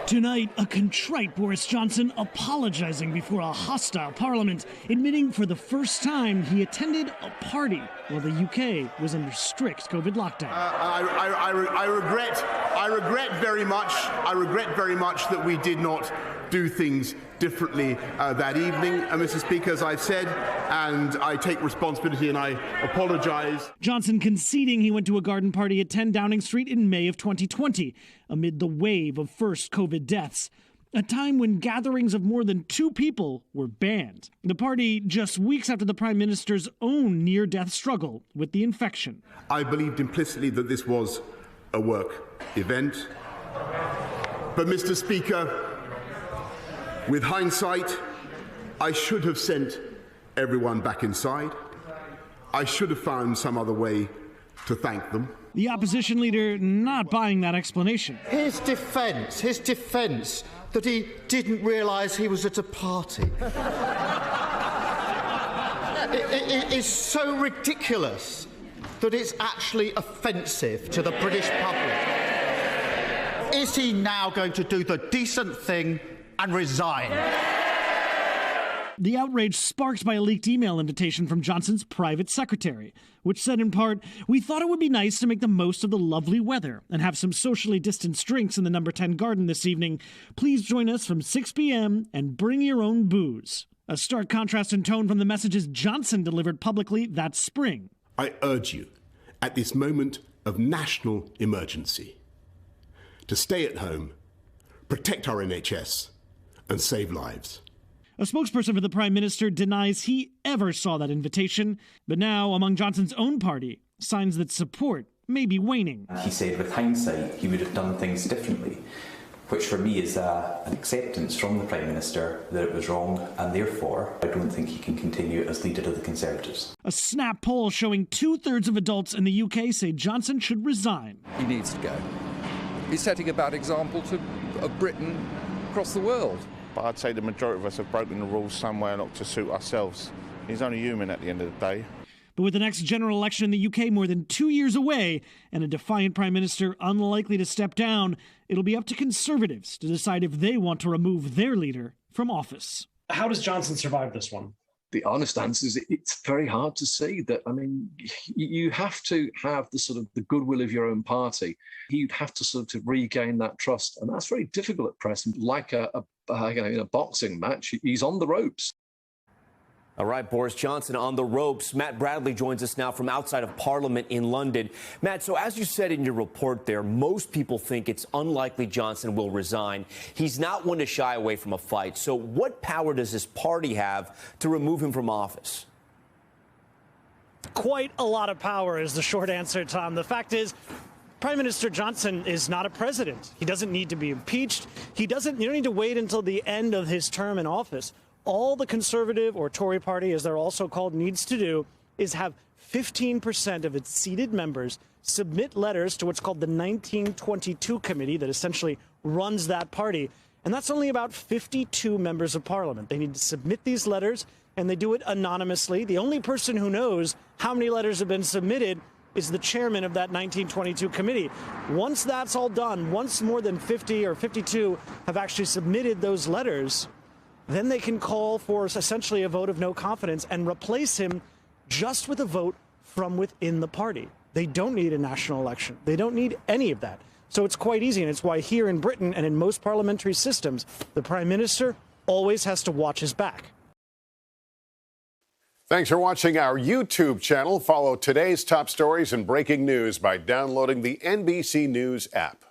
Tonight, a contrite Boris Johnson apologizing before a hostile parliament, admitting for the first time he attended a party while the UK was under strict COVID lockdown. I regret very much that we did not do things differently that evening, Mr. Speaker, as I've said, and I take responsibility and I apologize. Johnson conceding he went to a garden party at 10 Downing Street in May of 2020, amid the wave of first COVID deaths, a time when gatherings of more than 2 people were banned. The party just weeks after the Prime Minister's own near-death struggle with the infection. I believed implicitly that this was a work event. But, Mr. Speaker, with hindsight, I should have sent everyone back inside. I should have found some other way to thank them. The opposition leader not buying that explanation. His defence that he didn't realise he was at a party. It is so ridiculous that it's actually offensive to the British public. Is he now going to do the decent thing and resign? The outrage sparked by a leaked email invitation from Johnson's private secretary, which said in part, "We thought it would be nice to make the most of the lovely weather and have some socially distanced drinks in the number 10 garden this evening. Please join us from 6 p.m. and bring your own booze." A stark contrast in tone from the messages Johnson delivered publicly that spring. I urge you, at this moment of national emergency, to stay at home, protect our NHS, and save lives. A spokesperson for the Prime Minister denies he ever saw that invitation, but now, among Johnson's own party, signs that support may be waning. He said with hindsight he would have done things differently, which for me is an acceptance from the Prime Minister that it was wrong, and therefore I don't think he can continue as leader of the Conservatives. A Snap poll showing 2/3 of adults in the UK say Johnson should resign. He needs to go. He's setting a bad example of Britain across the world. But I'd say the majority of us have broken the rules somewhere not to suit ourselves. He's only human at the end of the day. But with the next general election in the UK more than 2 years away and a defiant Prime Minister unlikely to step down, it'll be up to Conservatives to decide if they want to remove their leader from office. How does Johnson survive this one? The honest answer is it's very hard to see that. I mean, you have to have the goodwill of your own party. You'd have to sort of regain that trust. And that's very difficult at present. Like in a boxing match, he's on the ropes. All right, Boris Johnson on the ropes. Matt Bradley joins us now from outside of Parliament in London. Matt, so as you said in your report there, most people think it's unlikely Johnson will resign. He's not one to shy away from a fight. So what power does his party have to remove him from office? Quite a lot of power is the short answer, Tom. The fact is, Prime Minister Johnson is not a president. He doesn't need to be impeached. You don't need to wait until the end of his term in office. All the Conservative or Tory party, as they're also called, needs to do is have 15% of its seated members submit letters to what's called the 1922 committee that essentially runs that party. And that's only about 52 members of parliament. They need to submit these letters, and they do it anonymously. The only person who knows how many letters have been submitted is the chairman of that 1922 committee. Once that's all done, once more than 50 or 52 have actually submitted those letters, then they can call for essentially a vote of no confidence and replace him just with a vote from within the party. They don't need a national election. They don't need any of that. So it's quite easy, and it's why here in Britain and in most parliamentary systems, the Prime Minister always has to watch his back. Thanks for watching our YouTube channel. Follow today's top stories and breaking news by downloading the NBC News app.